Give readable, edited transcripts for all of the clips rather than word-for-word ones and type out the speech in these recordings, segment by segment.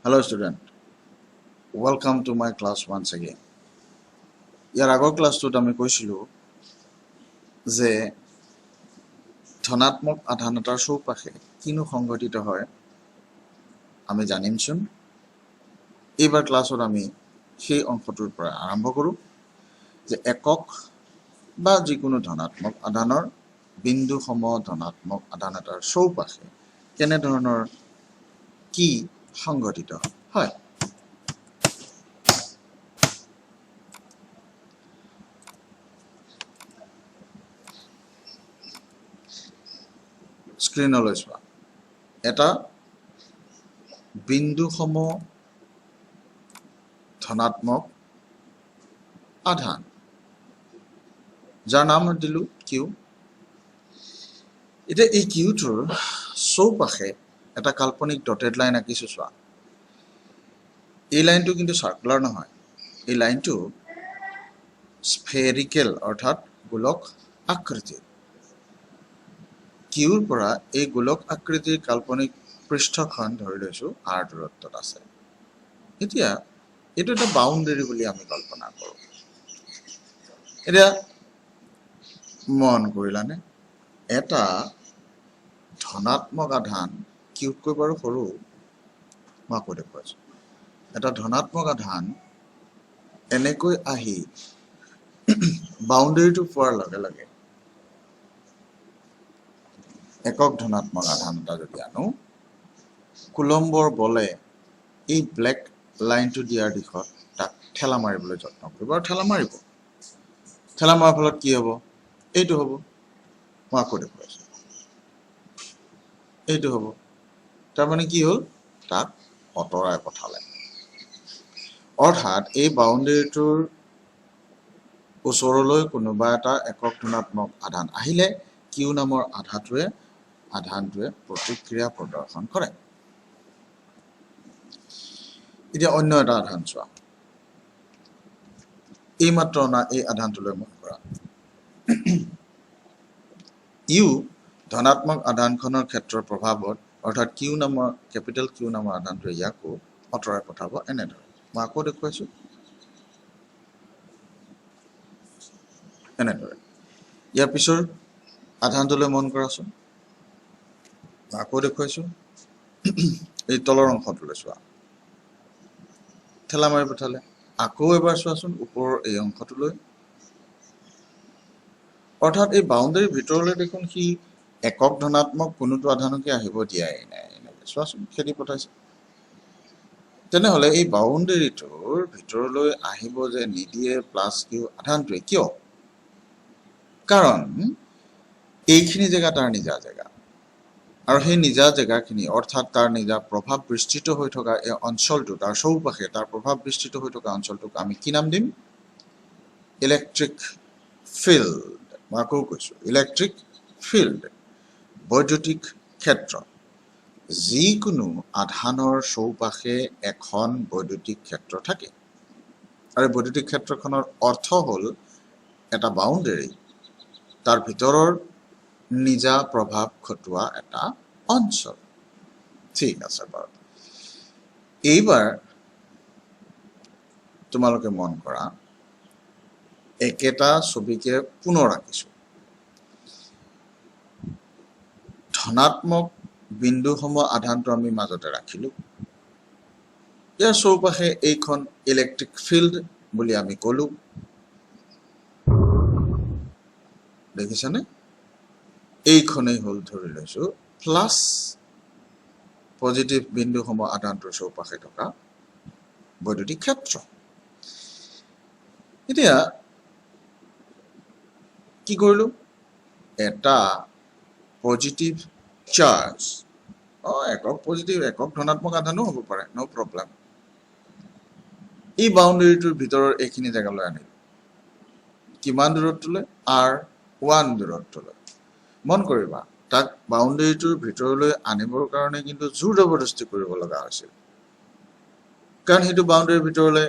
Hello student, welcome to my class once again. ইয়াৰ আগৰ ক্লাছটোত আমি কৈছিলোঁ যে ধনাত্মক আধান এটাৰ চৌপাশে কিনো সংঘটিত হয় আমি জানিমচোন। এইবাৰ ক্লাছত আমি সেই অংশটোৰ পৰা আৰম্ভ কৰোঁ যে একক বা যিকোনো ধনাত্মক আধানৰ বিন্দু সম ধনাত্মক আধান এটাৰ চৌপাশে কেনেধৰণৰ কি সংঘটিত হয়। স্ক্ৰীনলৈ চোৱা, এটা বিন্দু সম ধনাত্মক আধান যাৰ নাম দিলোঁ কিউ। এতিয়া এই কিউটোৰ চৌপাশে এটা কাল্পনিক ডটেড লাইন আঁকিছোঁ চোৱা। এই লাইনটো কিন্তু চাৰ্কুলাৰ নহয়, এই লাইনটো স্ফেৰিকেল অৰ্থাৎ গোলক আকৃতিৰ। কিউৰ পৰা এই গোলক আকৃতিৰ কাল্পনিক পৃষ্ঠখন ধৰি লৈছোঁ আৰ দূৰত্বত আছে। এতিয়া এইটো এটা বাউণ্ডেৰী বুলি আমি কল্পনা কৰোঁ। এতিয়া মন কৰিলানে, এটা ধনাত্মক আধান কিউতকৈ বাৰু সৰু, মই আকৌ দেখুৱাইছোঁ। এটা ধনাত্মক আধান এনেকৈ আহি বাউণ্ডেৰীটো পোৱাৰ লগে লগে একক ধনাত্মক আধান এটা যদি আনো, কুলম্বৰ বলে এই ব্লেক লাইনটো দিয়াৰ দিশত তাক ঠেলা মাৰিবলৈ যত্ন কৰিব আৰু ঠেলা মাৰিব। ঠেলা মৰাৰ ফলত কি হ'ব? এইটো হ'ব। মই আকৌ দেখুৱাইছোঁ, এইটো হ'ব। তাৰমানে কি হ'ল? তাক আঁতৰাই পঠালে। অৰ্থাৎ এই বাউণ্ডেৰীটোৰ ওচৰলৈ কোনোবা এটা একক ধনাত্মক আধান আহিলে কিউ নামৰ আধানটোৱে প্ৰতিক্ৰিয়া প্ৰদৰ্শন কৰে। এতিয়া অন্য এটা আধান চোৱা, এইমাত্ৰ অনা এই আধানটোলৈ মন কৰা। ইউ ধনাত্মক আধানখনৰ ক্ষেত্ৰৰ প্ৰভাৱত অৰ্থাৎ কিউ নামৰ কেপিটেল কিউ নামৰ আধানটোৱে ইয়াকো আঁতৰাই পঠাব এনেদৰে। মই আকৌ দেখুৱাইছোঁ, এনেদৰে। ইয়াৰ পিছৰ আধানটোলৈ মন কৰাচোন, মই আকৌ দেখুৱাইছোঁ। এই তলৰ অংশটোলৈ চোৱা, ঠেলা মাৰি পঠালে। আকৌ এবাৰ চোৱাচোন ওপৰৰ এই অংশটোলৈ। অৰ্থাৎ এই বাউণ্ডেৰীৰ ভিতৰলৈ দেখোন সি একক ধনাত্মক কোনোটো আধানকে আহিব দিয়াই নাই। এনেকৈ চোৱাচোন, খেদি পঠাইছে। তেনেহ'লে এই বাউণ্ডেৰীটোৰ ভিতৰলৈ আহিব যে নিদিয়ে প্লাছ কিউ আধানটোৱে, কিয়? কাৰণ এইখিনি জেগা তাৰ নিজা জেগা, আৰু সেই নিজা জেগাখিনি অৰ্থাৎ তাৰ নিজা প্ৰভাৱ বিস্তৃত হৈ থকা এই অঞ্চলটো, তাৰ চৌপাশে তাৰ প্ৰভাৱ বিস্তৃত হৈ থকা অঞ্চলটোক আমি কি নাম দিম? Electric field. মই আকৌ কৈছোঁ, ইলেক্ট্ৰিক ফিল্ড, বৈদ্যুতিক ক্ষেত্ৰ। যিকোনো আধানৰ চৌপাশে এখন বৈদ্যুতিক ক্ষেত্ৰ থাকে, আৰু বৈদ্যুতিক ক্ষেত্ৰখনৰ অৰ্থ হ'ল এটা বাউণ্ডেৰী, তাৰ ভিতৰৰ নিজা প্ৰভাৱ ঘটোৱা এটা অঞ্চল। ঠিক আছে বাৰু। এইবাৰ তোমালোকে মন কৰা, একেটা ছবিকে পুনৰ আঁকিছোঁ। ধনাত্মক বিন্দুসমূহ আধানটো আমি মাজতে ৰাখিলোঁ। ইয়াৰ চৌপাশে এইখন ইলেক্ট্ৰিক ফিল্ড বুলি আমি ক'লোঁ। দেখিছানে? এইখনেই হ'ল ধৰি লৈছোঁ প্লাছ পজিটিভ বিন্দুসমূহ আধানটোৰ চৌপাশে থকা বৈদ্যুতিক ক্ষেত্ৰ। এতিয়া কি কৰিলোঁ? এটা পজিটিভ চাৰ্জ, একক পজিটিভ একক ধনাত্মক আধানো হ'ব পাৰে, ন' প্ৰব্লেম। এই বাউণ্ডেৰীটোৰ ভিতৰৰ এইখিনি জেগালৈ আনিলোঁ। কিমান দূৰত্বলৈ? R1 দূৰত্বলৈ। মন কৰিবা, তাক বাউণ্ডেৰীটোৰ ভিতৰলৈ আনিবৰ কাৰণে কিন্তু জোৰ জবৰদস্তি কৰিব লগা হৈছিল, কাৰণ সেইটো বাউণ্ডেৰীৰ ভিতৰলৈ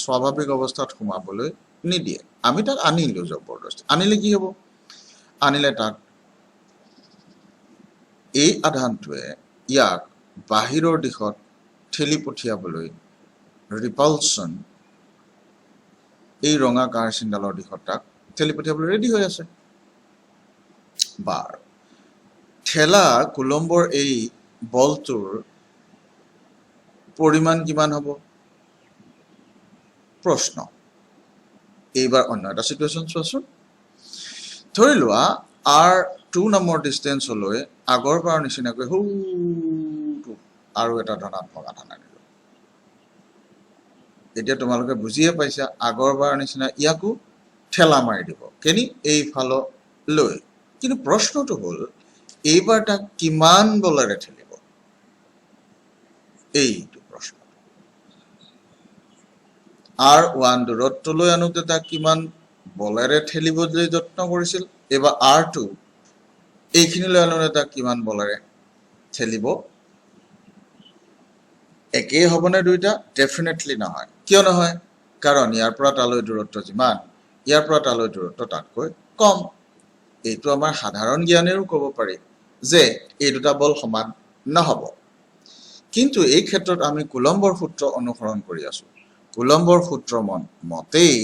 স্বাভাৱিক অৱস্থাত সোমাবলৈ নিদিয়ে। আমি তাক আনিলোঁ জবৰদস্তি। আনিলে কি হ'ব? আনিলে তাক এই আধানটোৱে ইয়াক বাহিৰৰ দিশত ঠেলি পঠিয়াবলৈ ৰিপালচন এই ৰঙা কাঁড়চিনডালৰ দিশত তাক ঠেলি পঠিয়াবলৈ ৰেডি হৈ আছে। বাৰ ঠেলা কুলম্বৰ এই বলটোৰ পৰিমাণ কিমান হ'ব? প্ৰশ্ন। এইবাৰ অন্য এটা চিটুৱেশ্যন চোৱাচোন। ধৰি লোৱা R2 নামৰ ডিষ্টেঞ্চলৈ আগৰবাৰ নিচিনাকৈ সৌটো আৰু এটা ধনাত্মক আধান আনিলোঁ। এতিয়া তোমালোকে বুজিয়ে পাইছা, আগৰবাৰ নিচিনা ইয়াকো ঠেলা মাৰি দিব, কেনি এইফাললৈ। কিন্তু প্ৰশ্নটো হ'ল এইবাৰ তাক কিমান বলেৰে ঠেলিব, এইটো প্ৰশ্ন। R1 দূৰত্বলৈ আনোতে তাক কিমান বলেৰে ঠেলিবলৈ যত্ন কৰিছিল, এইবাৰ R2 এইখিনিলৈ আনোতে তাক কিমান বলেৰে ঠেলিব। একেই হ'বনে দুইটা? ডেফিনেটলি নহয়। কিয় নহয়? কাৰণ ইয়াৰ পৰা তালৈ দূৰত্ব যিমান, ইয়াৰ পৰা তালৈ দূৰত্ব তাতকৈ কম। এইটো আমাৰ সাধাৰণ জ্ঞানেও ক'ব পাৰি যে এই দুটা বল সমান নহ'ব। কিন্তু এই ক্ষেত্ৰত আমি কুলম্বৰ সূত্ৰ অনুসৰণ কৰি আছোঁ। কুলম্বৰ সূত্ৰ মতেই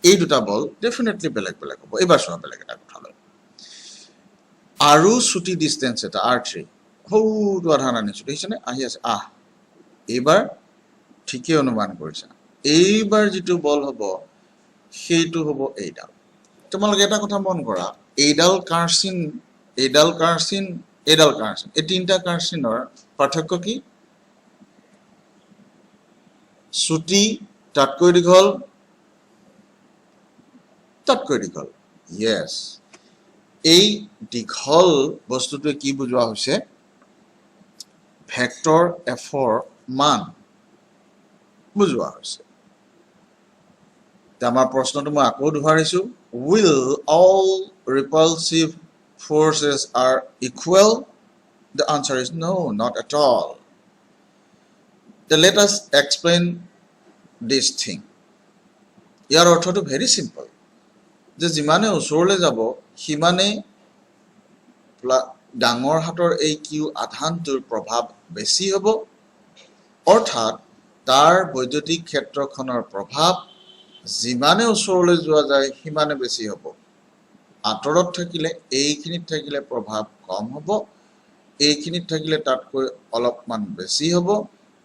এই দুটা বল ডেফিনেটলি বেলেগ বেলেগ হ'ব। এইবাৰ চোৱা বেলেগ এটা কথা লৈ, আৰু ছুটি ডিষ্টেঞ্চ এটা R3 সৰুটো আধান আনিছোঁ, দেখিছেনে? আহি আছে এইবাৰ ঠিকেই অনুমান কৰিছা। এইবাৰ যিটো বল হ'ব সেইটো হ'ব এইডাল। তোমালোকে এটা কথা মন কৰা, এইডাল কাঁড়চিন, এইডাল কাঁড়চিন, এইডাল কাঁড়চিন, এই তিনিটা কাঁড়চিনৰ পাৰ্থক্য কি? ছুটি তাতকৈ দীঘল, তাতকৈ দীঘল। য়েছ, এই দীঘল বস্তুটোৱে কি বুজোৱা হৈছে? ভেক্টৰ এফৰ মান বুজোৱা হৈছে। আমাৰ প্ৰশ্নটো মই আকৌ দোহাৰিছোঁ, will all repulsive forces are equal? The answer is no, not at all. Then let us explain this thing. ইয়াৰ অৰ্থটো ভেৰি চিম্পল, যে যিমানে ওচৰলৈ যাব সিমানে ডাঙৰ হাতৰ এই কিউ আধানটোৰ প্ৰভাৱ বেছি হ'ব, অৰ্থাৎ তাৰ বৈদ্যুতিক ক্ষেত্ৰখনৰ প্ৰভাৱ যিমানে ওচৰলৈ যোৱা যায় সিমানে বেছি হ'ব। আঁতৰত থাকিলে, এইখিনিত থাকিলে প্ৰভাৱ কম হ'ব, এইখিনিত থাকিলে তাতকৈ অলপমান বেছি হ'ব,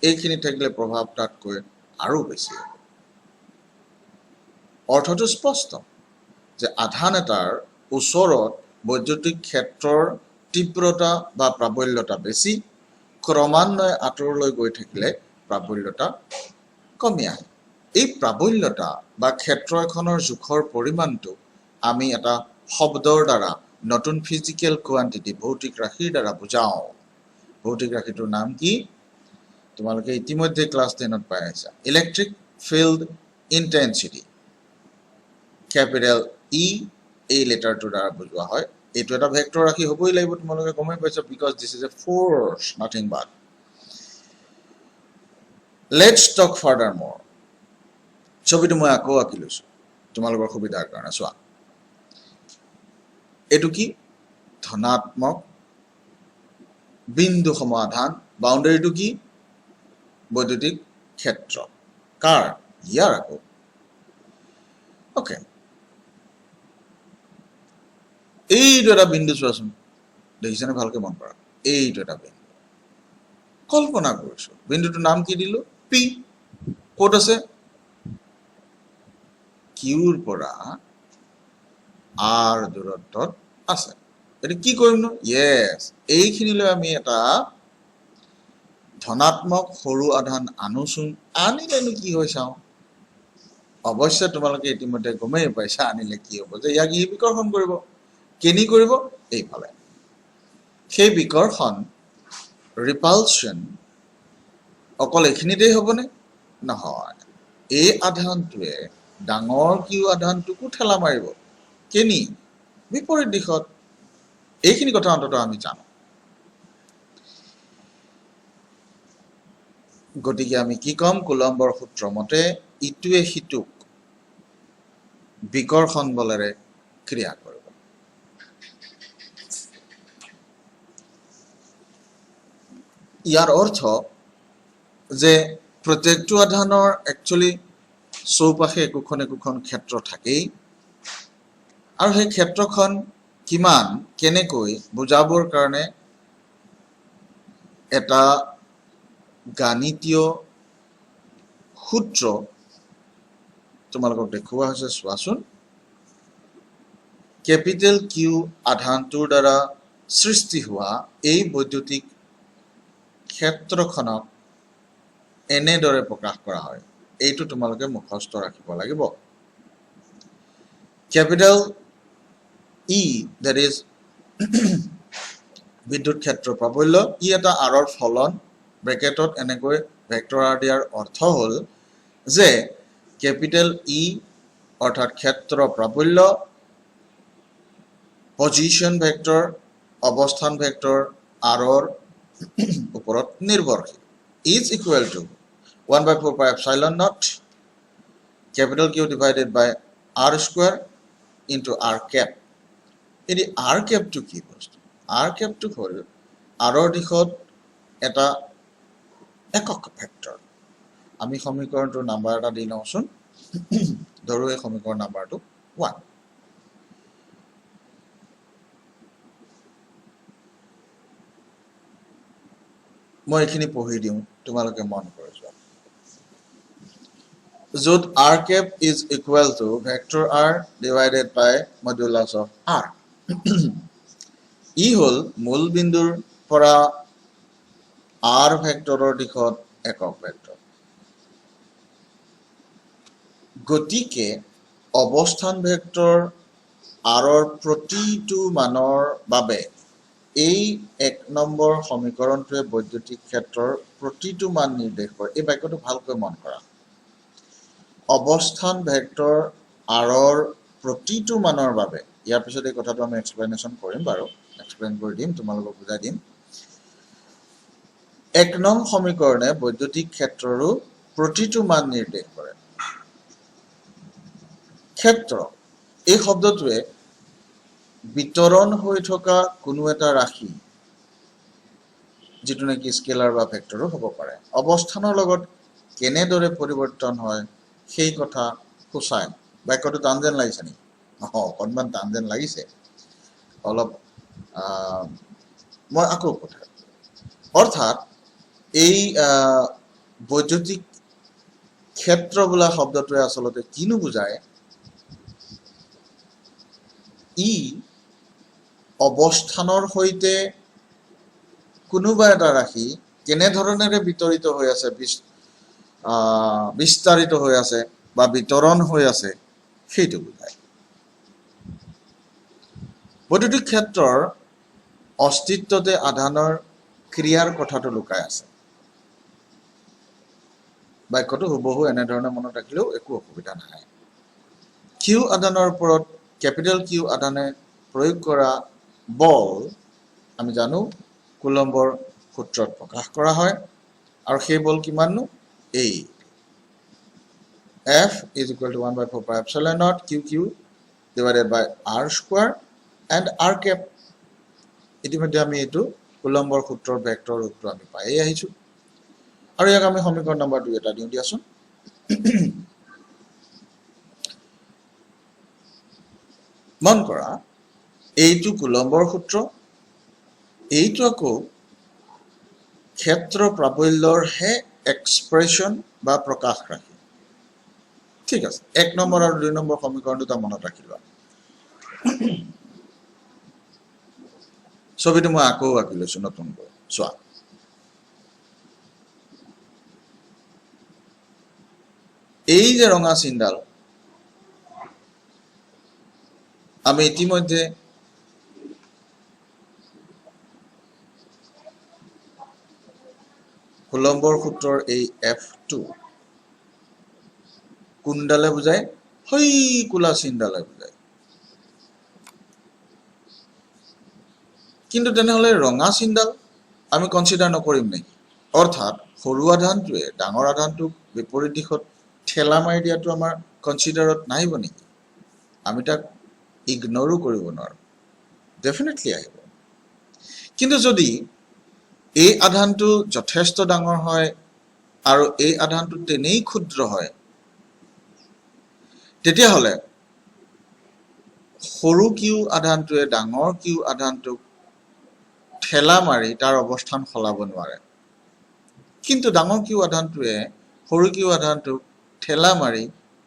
এইখিনিত থাকিলে প্ৰভাৱ তাতকৈ আৰু বেছি হ'ব। অৰ্থটো স্পষ্ট যে আধান এটাৰ ওচৰত বৈদ্যুতিক ক্ষেত্ৰৰ তীব্ৰতা বা প্ৰাবল্যতা বেছি, ক্ৰমান্বয়ে আঁতৰলৈ গৈ থাকিলে প্ৰাবল্যতা কমি আহে। এই প্ৰাবল্যতা বা ক্ষেত্ৰ এখনৰ জোখৰ পৰিমাণটো আমি এটা শব্দৰ দ্বাৰা, নতুন ফিজিকেল কোৱান্টিটি, ভৌতিক ৰাশিৰ দ্বাৰা বুজাওঁ। ভৌতিক ৰাশিটোৰ নাম কি? তোমালোকে ইতিমধ্যে ক্লাছ 10ত পাই আহিছা, ইলেক্ট্ৰিক ফিল্ড ইণ্টেনচিটি। কেপিটেল ই এই লেটাৰটোৰ দ্বাৰা বুজোৱা হয়। এইটো এটা ভেক্টৰ ৰাশি হ'বই লাগিব, তোমালোকে গমেই পাইছা, because this is a force, nothing but. Let's talk further মোৰ। ছবিটো মই আকৌ আঁকি লৈছোঁ তোমালোকৰ সুবিধাৰ কাৰণে। চোৱা, এইটো কি? ধনাত্মক বিন্দু সমাধান। বাউণ্ডেৰীটো কি? বৈদ্যুতিক ক্ষেত্ৰ। কাৰ? ইয়াৰ আকৌ। অ'কে, এইটো এটা বিন্দু চোৱাচোন, দেখিছেনে? ভালকে মন কৰা, এইটো এটা বিন্দু। কল্পনা কৰিছোঁ, বিন্দুটোৰ নাম কি দিলোঁ? পি। ক'ত আছে? কিউৰ পৰা R দূৰত্বত আছে। এতিয়া কি কৰিমনো? য়েছ, এইখিনিলৈ আমি এটা ধনাত্মক সৰু আধান আনোচোন। আনিলেনো কি হয় চাওঁ। অৱশ্যে তোমালোকে ইতিমধ্যে গমেই পাইছা আনিলে কি হ'ব, যে ইয়াক ই বিকৰ্ষণ কৰিব। কেনি কৰিব? এইফালে। সেই বিকৰ্ষণ, ৰিপালচন, অকল এইখিনিতেই হ'বনে? নহয়, এই আধানটোৱে ডাঙৰ কিউ আধানটোকো ঠেলা মাৰিব। কেনি? বিপৰীত দিশত। এইখিনি কথা অন্ততঃ আমি জানো। গতিকে আমি কি ক'ম? কুলম্বৰ সূত্ৰ মতে ইটোৱে সিটোক বিকৰ্ষণ বলেৰে ক্ৰিয়া কৰিব। ইয়াৰ অৰ্থ যে প্ৰত্যেকটো আধানৰ একচুৱেলি চৌপাশে একোখন ক্ষেত্ৰ থাকেই আৰু সেই ক্ষেত্ৰখন কিমান কেনেকৈ বুজাবৰ কাৰণে এটা গাণিতীয় সূত্ৰ তোমালোকক দেখুওৱা হৈছে চোৱাচোন কেপিটেল কিউ আধানটোৰ দ্বাৰা সৃষ্টি হোৱা এই বৈদ্যুতিক ক্ষেত্ৰখনক এনেদৰে প্ৰকাশ কৰা হয় এইটো তোমালোকে মুখস্থ ৰাখিব লাগিব capital E that is বিদ্যুৎ ক্ষেত্ৰ প্ৰাবল্য ই এটা আৰৰ ফলন ব্ৰেকেটত এনেকৈ ভেক্টৰ আৰ দিয়াৰ অৰ্থ হ'ল যে কেপিটেল ই অৰ্থাৎ ক্ষেত্ৰ প্ৰাবল্য পজিশন ভেক্টৰ অৱস্থান ভেক্টৰ আৰৰ ওপৰত নিৰ্ভৰশীল is equal to 1/4 pi epsilon naught capital Q divided by r square into r cap এটি r cap to কি বস্তু r cap to হ'ল আৰৰ দিশত এটা একক ভেক্টৰ আমি সমীকৰণটোৰ নাম্বাৰ এটা দি লওঁচোন ধৰো এই সমীকৰণ নাম্বাৰটো 1 মই এখিনি পঢ়ি দিম তোমালোকে মন কৰি যোৱা য'ত r cap is equal to vector r divided by modulus of r ই হ'ল মূল বিন্দুৰ পৰা r ভেক্টৰৰ দিশত একক ভেক্টৰ গতিকে অৱস্থান ভেক্টৰ r প্ৰতিটো মানৰ বাবে এই এক নম্বৰ সমীকৰণটোৱে বৈদ্যুতিক ক্ষেত্ৰৰ প্ৰতিটো মান নিৰ্দেশ কৰে এই বাক্যটো ভালকৈ মন কৰা অৱস্থান ভেক্টৰ r প্ৰতিটো মানৰ বাবে ইয়াৰ পিছত এই কথাটো আমি এক্সপ্লেনেশ্যন কৰিম বাৰু এক্সপ্লেইন কৰি দিম তোমালোকক বুজাই দিম এক নং সমীকৰণে বৈদ্যুতিক ক্ষেত্ৰৰো প্ৰতিটো মান নিৰ্দেশ কৰে ক্ষেত্ৰ এই শব্দটোৱে বিতৰণ হৈ থকা কোনো এটা ৰাশি যেটো নেকি স্কেলাৰ বা ভেক্টৰো হ'ব পাৰে অৱস্থানৰ লগত কেনেদৰে পৰিৱৰ্তন হয় সেই কথা সূচায় বাক্যটো টান যেন লাগিছে নি অকণমান টান যেন লাগিছে অলপ মই আকৌ কথা অৰ্থাৎ এই বৈদ্যুতিক ক্ষেত্ৰ বোলা শব্দটোৱে আচলতে কিনো বুজায় ই অৱস্থানৰ সৈতে কোনোবা এটা ৰাশি কেনে ধৰণেৰে বিতৰিত হৈ আছে বিস্তাৰিত হৈ আছে বা বিতৰণ হৈ আছে সেইটো বুজায় বৈদ্যুতিক ক্ষেত্ৰৰ অস্তিত্বতে আধানৰ ক্ৰিয়াৰ কথাটো লুকাই আছে বাক্যটো হুবহু এনেধৰণে মনত ৰাখিলেও একো অসুবিধা নাই কিউ আধানৰ ওপৰত কেপিটেল কিউ আধানে প্ৰয়োগ কৰা বল আমি জানো কুলম্বৰ সূত্ৰত প্ৰকাশ কৰা হয় আৰু সেই বল কিমাননো এই F is equal to 1/4 pi epsilon naught QQ divided by r square and r cap ইতিমধ্যে আমি এইটো কুলম্বৰ সূত্ৰৰ ভেক্টৰ ৰূপটো আমি পাই আহিছো আৰু ইয়াক আমি সমীকৰণ নম্বৰ 2 এটা দিও দিয়াচোন মন কৰা এইটো কুলম্বৰ সূত্ৰ এইটো আকৌ ক্ষেত্ৰ প্ৰাবল্যৰ হে এক্সপ্ৰেছন বা প্ৰকাশ ৰাখি ঠিক আছে 1 নম্বৰ আৰু 2 নম্বৰ সমীকৰণ দুটা মনত ৰাখিবা ছবিটো মই আকৌ আঁকি লৈছো নতুনকৈ চোৱা এই যে ৰঙা চিনডাল আমি ইতিমধ্যে কুলম্বৰ সূত্ৰৰ এই F2 কোনডালে বুজায় হই কোলা চিনডালে বুজায় কিন্তু তেনেহলে ৰঙা চিনডাল আমি কনসিডাৰ নকৰিম নেকি অৰ্থাৎ সৰু আধানটোৱে ডাঙৰ আধানটোক বিপৰীত দিশত ঠেলা মাৰি দিয়াটো আমাৰ কনসিডাৰত নাহিব নেকি আমি তাক ইগনোৰো কৰিব নোৱাৰো ডেফিনেটলি আহিব কিন্তু যদি এই আধানটো যথেষ্ট ডাঙৰ হয় আৰু এই আধানটো তেনেই ক্ষুদ্ৰ হয় তেতিয়াহ'লে সৰু কিউ আধানটোৱে ডাঙৰ কিউ আধানটোক ঠেলা মাৰি তাৰ অৱস্থান সলাব নোৱাৰে কিন্তু ডাঙৰ কিউ আধানটোৱে সৰু কিউ আধানটোক ঠেলা মাৰি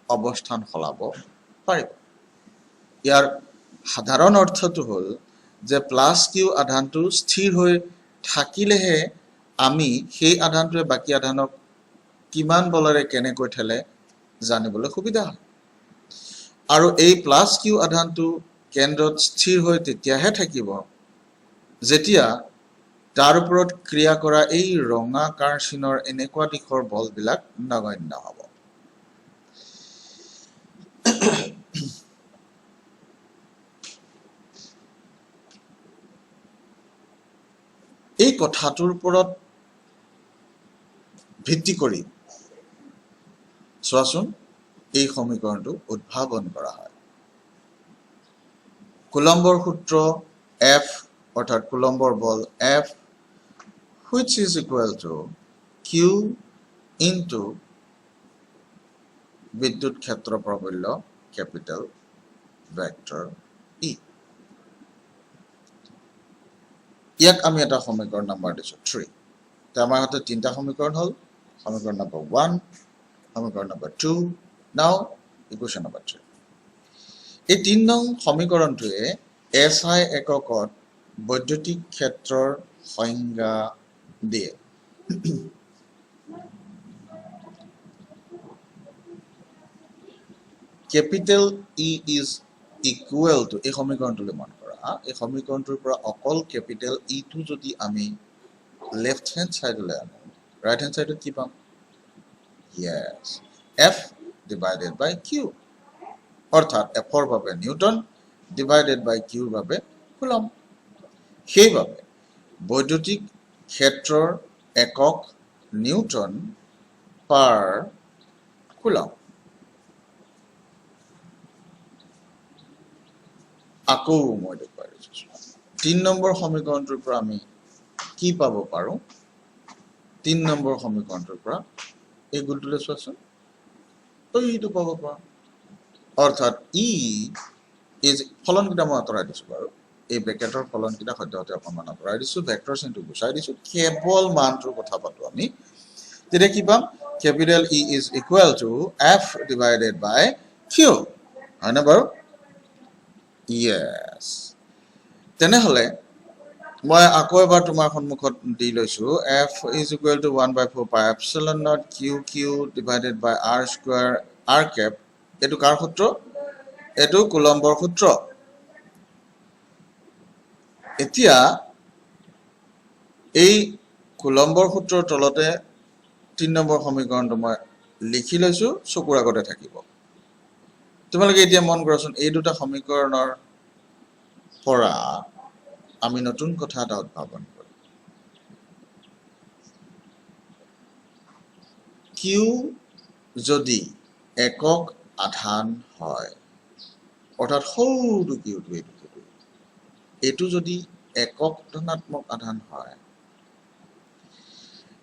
অৱস্থান সলাব পাৰিব ইয়াৰ সাধাৰণ অৰ্থটো হ'ল যে প্লাছ কিউ আধানটো স্থিৰ হৈ থাকিলেহে আমি সেই আধানটোৱে বাকী আধানক কিমান বলেৰে কেনেকৈ ঠেলে জানিবলৈ সুবিধা হয় আৰু এই প্লাছ কিউ আধানটো কেন্দ্ৰত স্থিৰ হৈ তেতিয়াহে থাকিব যেতিয়া তাৰ ওপৰত ক্ৰিয়া কৰা এই ৰঙা কাৰ চিনৰ এনেকুৱা দিশৰ বলবিলাক নগণ্য হ'ব এই কথাটোৰ ওপৰত ভিত্তি কৰি চোৱাচোন এই সমীকৰণটো উদ্ভাৱন কৰা হয় কুলম্বৰ সূত্ৰ F অৰ্থাৎ কুলম্বৰ বল F which is equal to Q into বিদ্যুৎ ক্ষেত্ৰ প্ৰবল্য capital vector E ইয়াক আমি এটা সমীকৰণ নম্বৰ দিছো 3 তে আমাৰ হাতে তিনটা সমীকৰণ হ'ল সমীকৰণ নম্বৰ 1 সমীকৰণ নম্বৰ 2 now equation number 3 এই 3 নং সমীকৰণটোৱে SI এককত বৈদ্যুতিক ক্ষেত্ৰৰ সংজ্ঞা দিয়ে capital E is equal to এই সমীকৰণটোলৈ মন কৰা এই সমীকৰণটোৰ পৰা অকল capital E টো যদি আমি left hand side লৈ আনো right hand side কি পাম yes F divided by Q অৰ্থাৎ F ৰ বাবে নিউটন divided by Q ৰ বাবে কুলম্ব সেইবাবে বৈদ্যুতিক ক্ষেত্ৰৰ একক নিউটন পাৰ কুলম্ব আকৌ মই দেখুৱাই দিছো 3 নম্বৰ সমীকৰণটোৰ পৰা আমি কি পাব পাৰো 3 নম্বৰ সমীকৰণটোৰ পৰা এই গুলটোলে চোৱাচোন এইটো পাব পাৰো অৰ্থাৎ E is ফলন কিটা মই আঁতৰাই দিছো বাৰু এই ব্ৰেকেটৰ ফলন কিটা সদ্যহতে অকমান আঁতৰাই দিছো ভেক্টৰ চিনটো গুচাই দিছো কেৱল মানটোৰ কথা পাতো আমি তেতিয়া কি পাম capital E is equal to F divided by Q হয় না বাৰু yes তেনেহলে মই আকৌ এবাৰ তোমাৰ সন্মুখত দি লৈছো F is equal to 1/4 pi epsilon naught QQ divided by R square R cap এটো কাৰ সূত্ৰ এটো কুলম্বৰ সূত্ৰ এতিয়া এই কুলম্বৰ সূত্ৰৰ তলতে 3 নম্বৰ সমীকৰণটো মই লিখি লৈছো চকুৰ আগতে থাকিব তোমালোকে এতিয়া মন কৰাচোন এই দুটা সমীকৰণৰ পৰা আমি নতুন কথা এটা উদ্ভাৱন কৰিম Q যদি একক আধান হয় অৰ্থাৎ সৌটো কিউটো এটো যদি একক ধনাত্মক আধান হয়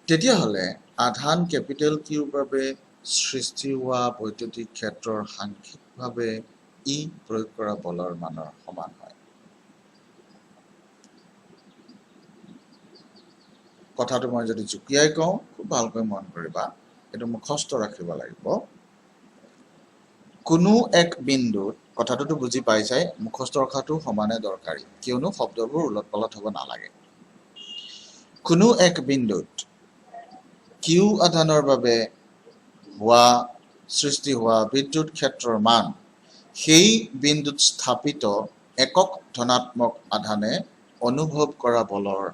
তেতিয়াহলে আধান ক্যাপিটেল কিউৰ বাবে সৃষ্টি হোৱা বৈদ্যুতিক ক্ষেত্ৰৰ সাংখ্যিকভাৱে ই প্ৰয়োগ কৰা বলৰ মানৰ সমান হয় কথাটো মই যদি জুকিয়াই কওঁ খুব ভালকৈ মন কৰিবা এটো মুখস্থ ৰাখিব লাগিব কোনো এক বিন্দুত কথাটো বুজি পাইছাই মুখস্থ ৰখাটো সমানে দৰকাৰী কিয়নো শব্দবোৰ উলটপালট হ'ব নালাগে কোনো এক বিন্দুত কিউ আধানৰ বাবে সৃষ্টি হোৱা বিদ্যুৎ ক্ষেত্ৰৰ মান সেই বিন্দুত স্থাপিত একক ধনাত্মক আধানে অনুভৱ কৰা বলৰ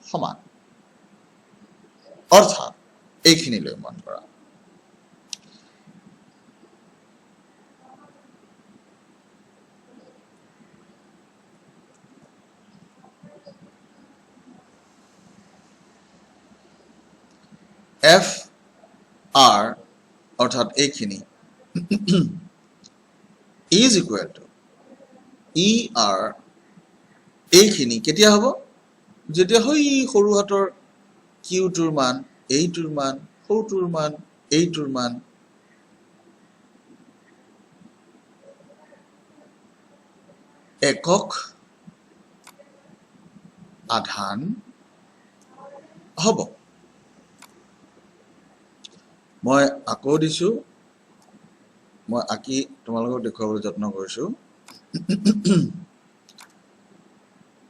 সমান অৰ্থাৎ এইখিনিলৈ মন কৰা F R অৰ্থাৎ এইখিনি is equal to E R এইখিনি কেতিয়া হ'ব যেতিয়া হই সৰু হাতৰ কিউ টোৰ মান এইটোৰ মান সৌটোৰ মান এইটোৰ মান একক আধান হ'ব মই আকৌ দিছো মই আকি তোমালোকক দেখুৱাবলৈ যত্ন কৰিছো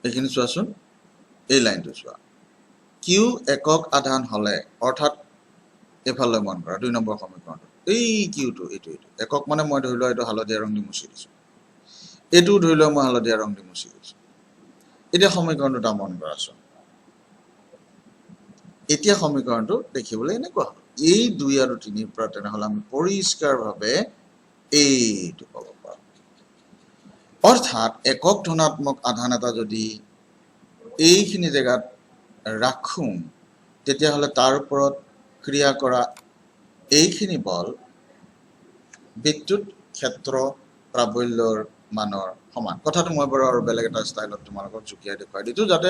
এইখিনি চোৱাচোন এই লাইনটো চোৱা কিউ একক আধান হলে অৰ্থাৎ এফালে মন কৰা 2 নম্বৰ সমীকৰণটো এই কিউটো এইটো একক মানে মই ধৰি লোৱা এইটো হালধীয়া ৰং দি মুছি দিছো এইটো ধৰি লোৱা মই হালধীয়া ৰং দি মুছি দিছো এতিয়া সমীকৰণটো মন কৰাচোন এতিয়া সমীকৰণটো দেখিবলৈ এনেকুৱা হ'ল এই 2 আৰু 3 পৰা তেনেহলে আমি পৰিষ্কাৰভাৱে এইটো পাব পাৰোঁ অৰ্থাৎ একক ধনাত্মক আধান এটা যদি এইখিনি জেগাত ৰাখোঁ তেতিয়াহ'লে তাৰ ওপৰত ক্ৰিয়া কৰা এইখিনি বল বিদ্যুৎ ক্ষেত্ৰ প্ৰাবল্যৰ মানৰ সমান কথাটো মই বাৰু আৰু বেলেগ এটা ষ্টাইলত তোমালোকক জুকিয়াই দেখুৱাই দিছো যাতে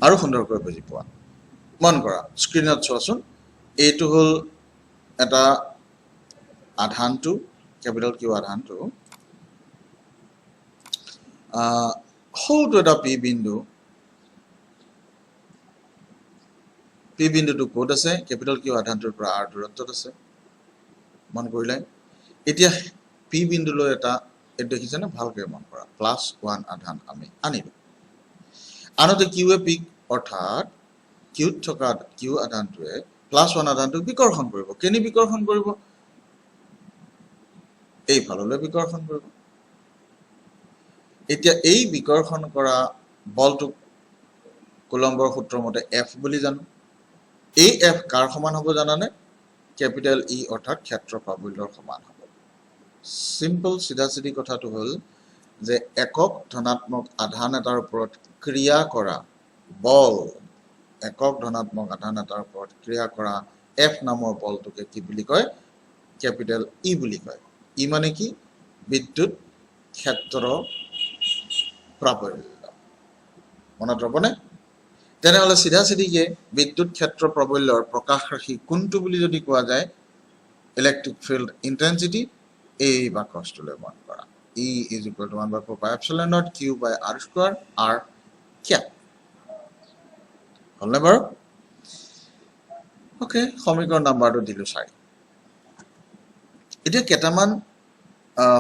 আৰু সুন্দৰকৈ বুজি পোৱা মন কৰা স্ক্ৰীনত চোৱাচোন এইটো হ'ল এটা আধানটো কেপিটেল কিউ আধানটো সৌটো এটা পি বিন্দুটো ক'ত আছে কেপিটেল কিউ আধানটোৰ পৰা আৰ দূৰত্বত আছে মন কৰিলে এতিয়া পি বিন্দুলৈ এটা এইটো দেখিছেনে ভালকৈ মন কৰা +1 আধান আমি আনিলো আনতে কিউ এ পিক অৰ্থাৎ কিউত থকা কিউ আধানটোৱে +1 আধানটোক বিকৰ্ষণ কৰিব কেনি বিকৰ্ষণ কৰিব এইফাললৈ বিকৰ্ষণ কৰিব এতিয়া এই বিকৰ্ষণ কৰা বলটোক কুলম্বৰ সূত্ৰৰ মতে এফ বুলি জানো এই এফ কাৰ সমান হ'ব জানানে কেপিটেল ই অৰ্থাৎ ক্ষেত্ৰ প্ৰাবল্যৰ সমান হ'ব সিম্পল চিধাচিধি কথাটো হ'ল যে একক ধনাত্মক আধান এটাৰ ওপৰত ক্ৰিয়া কৰা বল একক ধনাত্মক আধান এটাৰ ওপৰত ক্ৰিয়া কৰা এফ নামৰ বলটোকে কি বুলি কয় কেপিটেল ই বুলি কয় ই মানে কি বিদ্যুৎ ক্ষেত্ৰ প্ৰাবল্য মনত ৰবনে তেনেহলে চিধাচিধিকে বিদ্যুৎ ক্ষেত্ৰ প্ৰাবল্যৰ প্ৰকাশ ৰাশি কোনটো বুলি যদি কোৱা যায় ইলেক্ট্ৰিক ফিল্ড ইন্টেন্সিটি এই বাকসটোলৈ মন কৰা E = 1/4πε0 Q/r² r ক্যাপ হলনে বাৰু ওকে সমীকৰণ নাম্বাৰটো দিলো 4 এতিয়া কেটামান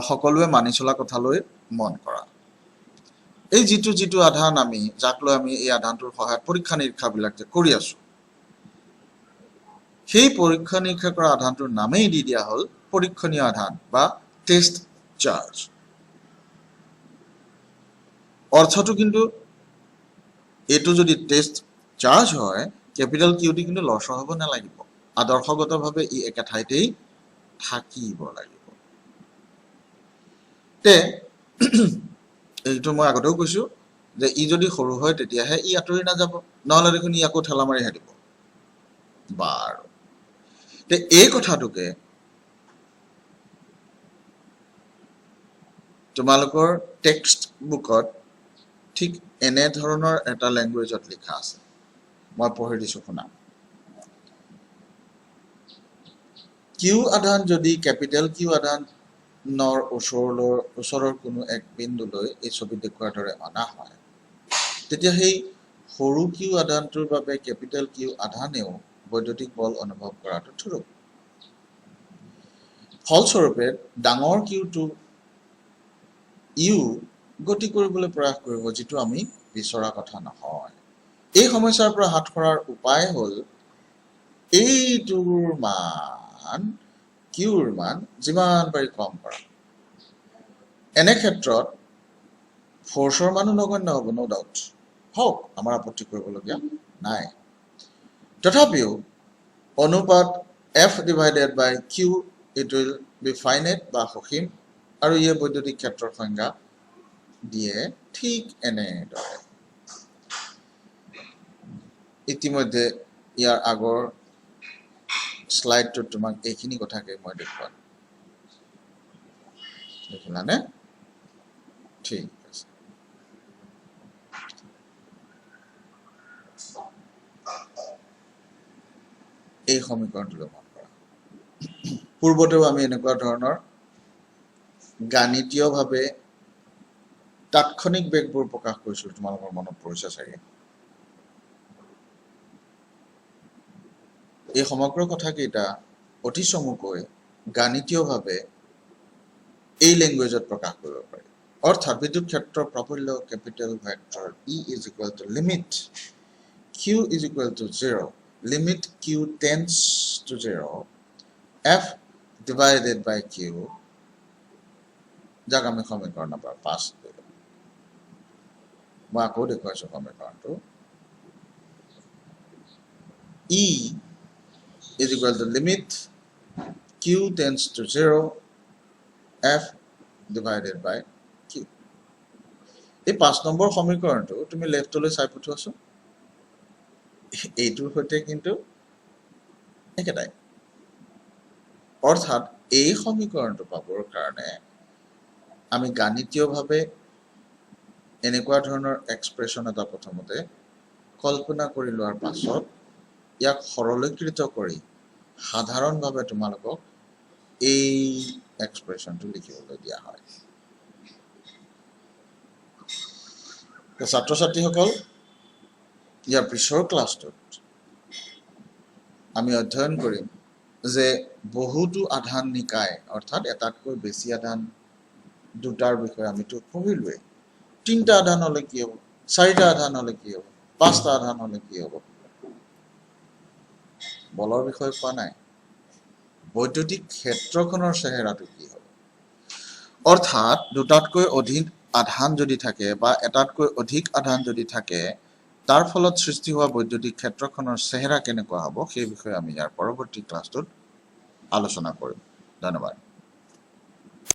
সকলোৱে মানি চলা কথালৈ মন কৰা এই যিটো আধান আমি যাক লৈ আমি এই আধানটোৰ সহায়ত পৰীক্ষা নিৰীক্ষাবিলাক যে কৰি আছো সেই পৰীক্ষা নিৰীক্ষা কৰা আধানটোৰ নামেই দি দিয়া হ'ল পৰীক্ষণীয় আধান বা টেষ্ট চাৰ্জ অৰ্থটো কিন্তু এটো যদি টেষ্ট চাৰ্জ হয় ক্যাপিটেল কিউটি কিন্তু লৰচৰ হ'ব নালাগিব আদৰ্শগতভাৱে ই একে ঠাইতেই থাকিব লাগিব তে এইটো মই আগতেও কৈছো যে ই যদি সৰু হয় তেতিয়াহে ই আঁতৰি নাযাব নহলে দেখোন ই আকৌ ঠেলা মাৰি হাঁহিব বাৰু তে এই কথাটোকে তোমালোকৰ টেক্সট বুকত ঠিক এনে ধৰণৰ এটা ল্যাঙ্গুৱেজত লিখা আছে মই পঢ়ি দিছো শুনা কিউ আধান যদি ক্যাপিটেল কিউ আধানৰ ওচৰৰ কোনো এক বিন্দুলৈ এই ছবি দেখুৱাৰ দৰে অনা হয় তেতিয়া সেই সৰু কিউ আধানটোৰ বাবে ক্যাপিটেল কিউ আধানেও বৈদ্যুতিক বল অনুভৱ কৰাটো থুৰ ফলস্বৰূপে ডাঙৰ কিউটো ইউ গতি কৰিবলৈ প্ৰয়াস কৰিব যেটো আমি বিচৰা কথা নহয় এই সমস্যাৰ পৰা হাত সৰাৰ উপায় হ'ল এইটোৰ মান কিউৰ মান যিমান পাৰি কম কৰা এনে ক্ষেত্ৰত ফোৰ্সৰ মানো নগণ্য হ'ব নো ডাউট হওক আমাৰ আপত্তি কৰিবলগীয়া নাই তথাপিও অনুপাত f/q it will be finite বা সসীম আৰু ইয়ে বৈদ্যুতিক ক্ষেত্ৰৰ সংজ্ঞা দিয়ে ঠিক এনেদৰে ইতিমধ্যে ইয়াৰ আগৰ স্লাইডটোত তোমাক এইখিনি কথাকে মই দেখুৱাম দেখিলানে ঠিক আছে এই সমীকৰণটো মন কৰা পূৰ্বতেও আমি এনেকুৱা ধৰণৰ গাণিতীয়ভাৱে তাৎক্ষণিক বেগবোৰ প্ৰকাশ কৰিছিল তোমালোকৰ মনত পৰিছে চাগে এই সমগ্ৰ কথাকেইটা অতি চমুকৈ গাণিতীয়ভাৱে এই লেংগুৱেজত প্ৰকাশ কৰিব পাৰি অৰ্থাৎ বিদ্যুৎ ক্ষেত্ৰৰ প্ৰাবল্য capital vector E is equal to limit Q is equal to 0 limit Q tends to 0 F divided by Q যাক আমি সমীকৰণ নম্বৰ 5 দিলো মই আকৌ দেখুৱাইছো সমীকৰণটো E is equal to limit Q tends to 0 F divided by Q এই 5 number সমীকৰণটো তুমি লেফটলৈ চাই পঠোৱাছো এইটোৰ সৈতে কিন্তু একেটাই অৰ্থাৎ এই সমীকৰণটো পাবৰ কাৰণে আমি গাণিতীয়ভাৱে এনেকুৱা ধৰণৰ এক্সপ্ৰেছন এটা প্ৰথমতে কল্পনা কৰি লোৱাৰ পাছত ইয়াক সৰলীকৃত কৰি সাধাৰণভাৱে তোমালোকক এই এক্সপ্ৰেছনটো লিখিবলৈ দিয়া হয় ছাত্ৰ ছাত্ৰীসকল ইয়াৰ পিছৰ ক্লাছটোত আমি অধ্যয়ন কৰিম যে বহুতো আধান নিকায় অৰ্থাৎ এটাতকৈ বেছি আধান দুটাৰ বিষয়ে আমি তো পঢ়িলোৱে তিনটা আধান হলে কি হ'ব চাৰিটা আধান হলে কি হ'ব পাঁচটা আধান হলে কি হ'ব বলৰ বিষয়ে কোৱা নাই বৈদ্যুতিক ক্ষেত্ৰখনৰ চেহেৰাটো কি হ'ব অৰ্থাৎ দুটাতকৈ অধিক আধান যদি থাকে বা এটাতকৈ অধিক আধান যদি থাকে তাৰ ফলত সৃষ্টি হোৱা বৈদ্যুতিক ক্ষেত্ৰখনৰ চেহেৰা কেনেকুৱা হ'ব সেই বিষয়ে আমি ইয়াৰ পৰৱৰ্তী ক্লাছটোত আলোচনা কৰিম ধন্যবাদ